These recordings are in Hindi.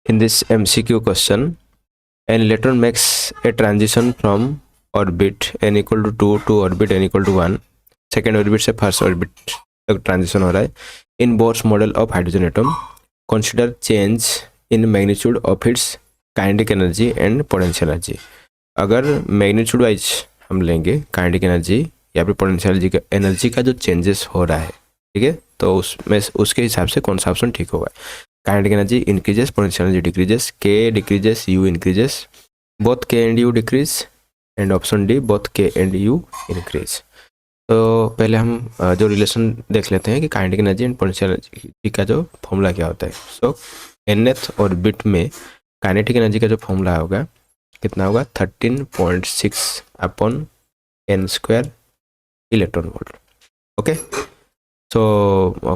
In this MCQ question, an electron makes a transition from orbit n equal to 2 to orbit n equal to 1. Second orbit से फर्स्ट ऑर्बिट तक ट्रांजिशन हो रहा है. In Bohr's model of hydrogen atom consider change in magnitude of its kinetic energy and potential energy. अगर मैग्नीट्यूड वाइज हम लेंगे काइनेटिक एनर्जी या फिर पोटेंशियल एनर्जी का जो चेंजेस हो रहा है, ठीक है, तो उसमें उसके हिसाब से कौन सा ऑप्शन ठीक होगा. Kinetic energy increases, potential energy decreases, के डिक्रीजेस, यू इंक्रीजेस, बोथ के and you decrease, and option D both के एंड यू इंक्रीज. तो पहले हम जो रिलेशन देख लेते हैं कि kinetic energy and potential energy का जो फॉर्मूला क्या होता है. सो nth ऑर्बिट में काइनेटिक एनर्जी का जो फॉर्मूला होगा कितना होगा 13.6 upon n square electron volt. Okay, so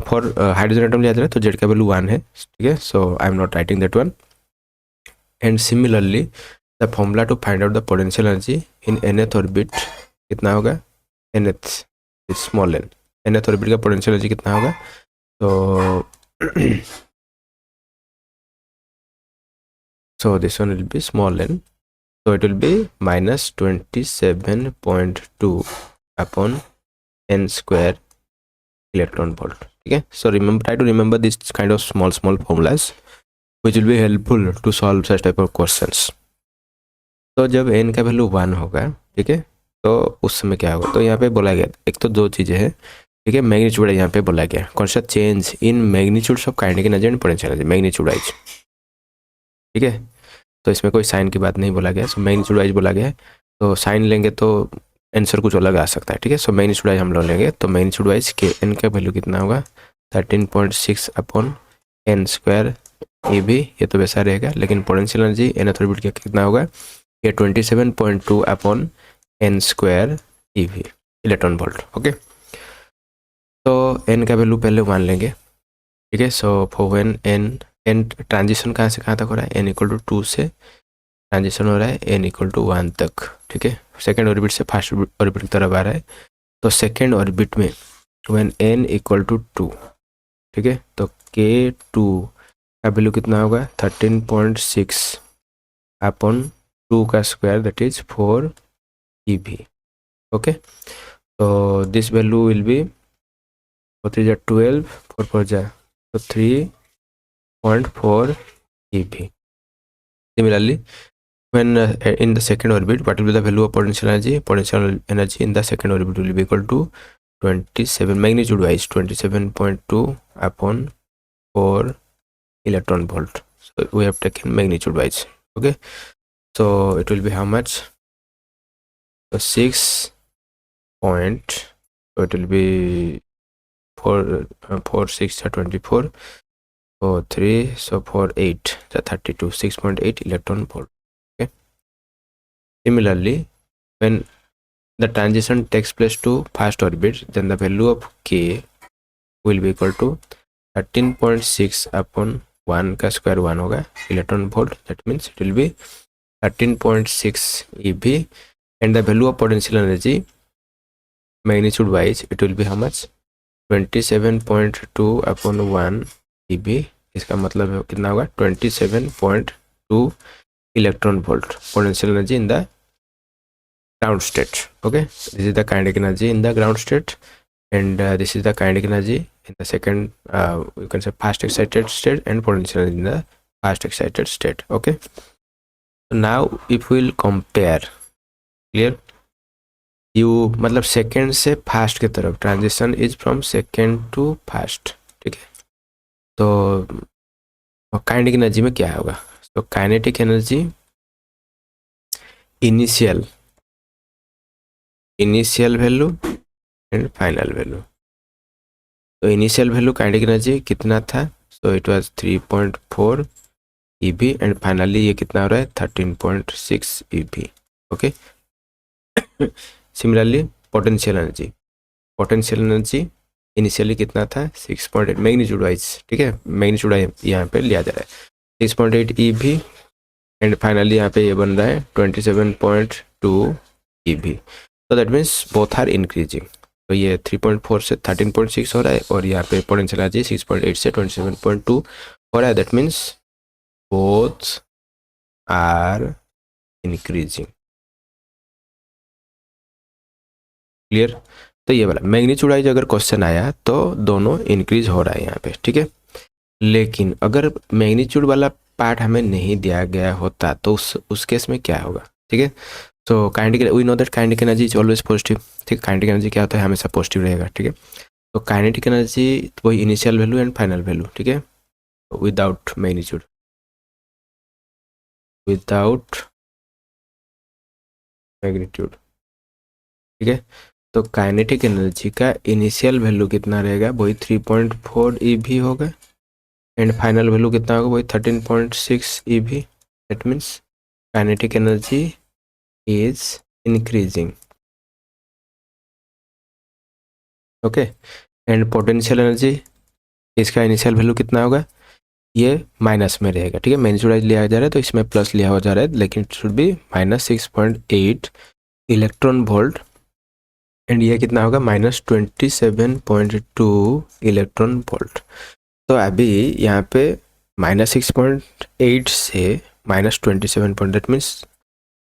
for hydrogen atom लिया जा रहा है तो जेड का वैल्यू 1 है, ठीक है. So I am not writing that one. And similarly the formula to find out the potential energy in nth orbit कितना होगा, nth small n, nth orbit का पोटेंशियल एनर्जी कितना होगा. so this one will be small n, so it will be minus 27.2 upon n square electron volt. ठीक है. So try to remember this kind of small formulas which will be helpful to solve such type of questions. तो जब n का वैल्यू 1 होगा, ठीक है, तो उस समय क्या होगा. तो यहाँ पे बोला गया एक तो दो चीज़ें हैं, ठीक है. मैग्नीट्यूड यहाँ पे बोला गया कौन सा change in magnitudes of kinetic energy and potential energy, magnitude wise, ठीक है. तो इसमें कोई साइन की बात नहीं बोला गया. सो मैग्नीट्यूड वाइज बोला गया है, तो साइन लेंगे तो आंसर कुछ अलग आ सकता है, ठीक है. सो मैग्नीट्यूड वाइज हम लोग लेंगे तो मैग्नीट्यूड वाइज के एन का वैल्यू कितना होगा 13.6 अपॉन एन स्क्वायर ए भी, ये तो वैसा रहेगा. लेकिन पोटेंशियल एनर्जी nth ऑर्बिट का कितना होगा, ये 27.2 upon n square e v electron volt. Okay, तो एन का वैल्यू पहले 1 लेंगे, ठीक है. So for when n transition कहाँ से कहाँ तक हो रहा है, n इक्वल टू 2 से ट्रांजिशन हो रहा है n इक्वल टू 1 तक, ठीक है. सेकेंड ऑर्बिट से फर्स्ट ऑर्बिट की तरफ आ रहा है. तो सेकेंड ऑर्बिट में व्हेन n इक्वल टू 2, ठीक है, तो k2 का वैल्यू कितना होगा 13.6 अपॉन 2 का square that is 4 eV. Okay, तो दिस वैल्यू विल बी 4 3 12, 4 4 तो 3.4 eV. Similarly, when in the second orbit, what will be the value of potential energy? Potential energy in the second orbit will be equal to 27, magnitude wise 27.2 upon 4 electron volt. So we have taken magnitude wise. Okay, so it will be how much? So 6 point, so it will be 4 6 24, so 3, so 4 8, so 32, 6.8 electron volt. Okay, similarly when the transition takes place to first orbit, then the value of k will be equal to 13.6 upon 1 का स्क्वायर 1 होगा electron volt. that means it will be 13.6 eV. and the value of potential energy magnitude wise it will be how much 27.2 upon 1 eV. इसका मतलब है कितना होगा 27.2 electron volt potential energy in the ground state. Okay, this is the kinetic energy in the ground state, and this is the kinetic energy in the second you can say fast excited state, and potential energy in the fast excited state. Okay, so now if we will compare, clear, you मतलब सेकेंड से फास्ट की तरफ transition is from second to first, ठीक है. तो काइनेटिक एनर्जी में क्या होगा, तो kinetic energy initial value and final value. तो इनिशियल वैल्यू काइनेटिक एनर्जी कितना था, so it was 3.4 eV and finally ये कितना हो रहा है 13.6 eV. Okay, similarly potential energy initially कितना था 6.8 मैग्नीट्यूड वाइज, ठीक है. मैग्नीट्यूड यहाँ पे लिया जा रहा है 6.8 eV एंड फाइनली यहाँ पे ये बन रहा है 27.2 eV. तो that means both are increasing. तो ये 3.4 से 13.6 हो रहा है और यहाँ पे पोटेंशियल एनर्जी 6.8 से 27.2 हो रहा है. That means both are increasing. Clear? तो ये वाला मैग्नीट्यूड वाइज अगर क्वेश्चन आया तो दोनों इंक्रीज हो रहा है यहाँ पे, ठीक है। लेकिन अगर मैग्नीट्यूड वाला पार्ट हमें नहीं दिया गया होता तो उस केस में क्या होगा, ठीक है। तो kinetic, we know that kinetic energy is always positive, ठीक है। काइनेटिक एनर्जी क्या होता है, हमेशा पॉजिटिव रहेगा, ठीक है। तो काइनेटिक एनर्जी वही initial value and final value, ठीक है, विदाउट मैग्नीट्यूड, विदाउट मैग्नीट्यूड, ठीक है। तो काइनेटिक एनर्जी का इनिशियल वैल्यू कितना रहेगा, वही 3.4 EV होगा एंड फाइनल वैल्यू कितना होगा, वही 13.6 EV। That means kinetic energy is increasing, okay. And potential energy, इसका इनिशियल वैल्यू कितना होगा, ये माइनस में रहेगा, ठीक है। मैग्नीट्यूड लिया जा रहा है तो इसमें प्लस लिया हो जा रहा है, लेकिन it should be -6.8 electron volt and ये कितना होगा, -27.2 इलेक्ट्रॉन वोल्ट। तो अभी यहाँ पे -6.8 से -27. That means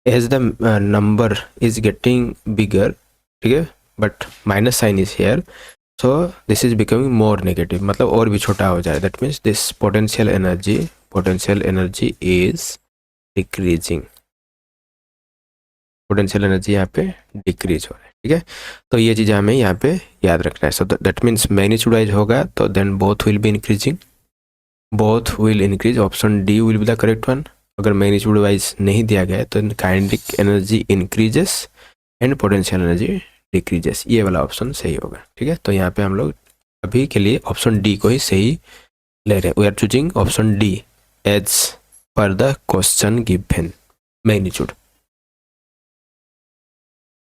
as the number is getting bigger, ठीक है, but minus sign is here, so this is becoming more negative, मतलब और भी छोटा हो जाए। That means this potential energy is decreasing, potential energy यहाँ पे डिक्रीज हो रहा है, ठीक है। तो ये चीज़ हमें यहाँ पे याद रखना है। So that means magnitude wise होगा तो then both will be increasing, both will increase, option D will be the correct one. अगर मैग्नीट्यूड वाइज नहीं दिया गया है तो kinetic energy increases and potential energy decreases, ये वाला ऑप्शन सही होगा, ठीक है। तो यहाँ पे हम लोग अभी के लिए ऑप्शन डी को ही सही ले रहे हैं। We are choosing option D as per the question given magnitude.